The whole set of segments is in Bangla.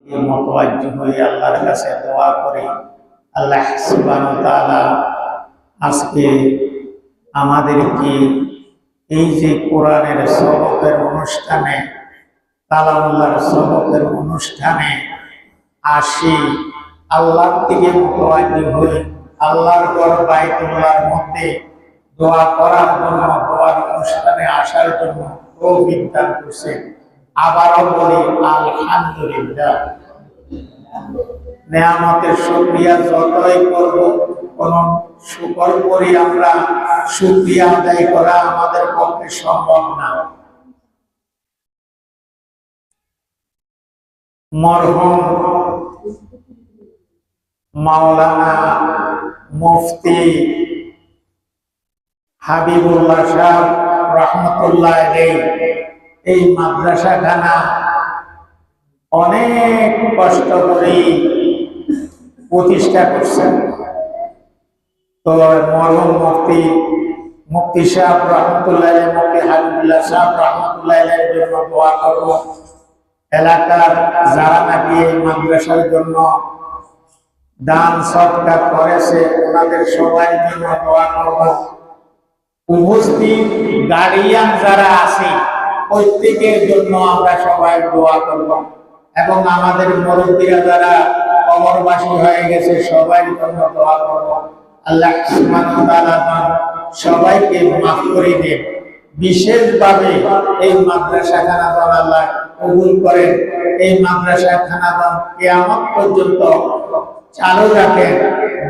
মুতাওয়াজ্জিহ হয়ে আল্লাহর কাছে দোয়া করি, আল্লাহ সুবহানাহু ওয়া তাআলা আজকে আমাদেরকে এই যে কোরআনের সবকের অনুষ্ঠানে, কালামুল্লাহর সবকের অনুষ্ঠানে আসি, আল্লাহর দিকে মুতাওয়াজ্জিহ হয়ে আল্লাহর ঘর বাইতুল্লাহর মধ্যে দোয়া করার জন্য, দোয়ার অনুষ্ঠানে আসার জন্য তৌফিক দান করছে। আবারও বলি আলহামদুলিল্লাহ। নেয়ামতের শুকরিয়া যতই করব, কোন শুকর করি আমরা, শুকরিয়া আদায় করা আমাদের পক্ষে সম্ভব না। মরহুম মাওলানা মুফতি হাবিবুল্লাহ সাহেব রহমতুল্লাহ আলাইহি এই মাদ্রাসাখানা অনেক কষ্ট করে প্রতিষ্ঠা করছেন। তো মরহুম মুফতি সাহেব রহমতুল্লাহ আলাইহি, মুফতি হাবিবুল্লাহ সাহেব রহমতুল্লাহ আলাইহির জন্য দোয়া করব। এলাকার যারা নাকি এই মাদ্রাসার জন্য দান সৎকার করেছে ওনাদের সবাই জন্য দোয়া করব। উপস্থিত গার্ডিয়ান যারা আছে প্রত্যেকের জন্য আমরা সবাই দোয়া করব, এবং আমাদের মুরব্বীরা যারা কবরবাসী হয়ে গেছে সবাই জন্য দোয়া করব। আল্লাহ সুবহানাহু ওয়া তাআলা সবাইকে মাফ করে দেন। বিশেষভাবে এই মাদ্রাসাখানা যেন আল্লাহ কবুল করেন, এই মাদ্রাসাখানা যেন কিয়ামত পর্যন্ত চালু রাখেন,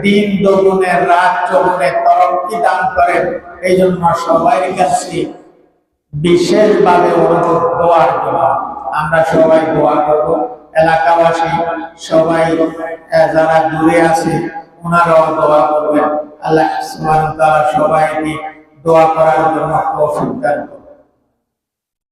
দিন দুগুণের রাত চৌগুণের তরক্কি দান করেন। এই জন্য সবাই কাছে বিশেষভাবে অনুরোধ দোয়ার জন্য আমরা সবাই দোয়া করব। এলাকাবাসী সবাই যারা দূরে আছে ওনারাও দোয়া করবেন। আল্লাহ সুবহানাহু ওয়া তাআলা সবাইকে দোয়া করার জন্য তৌফিক দান করুন।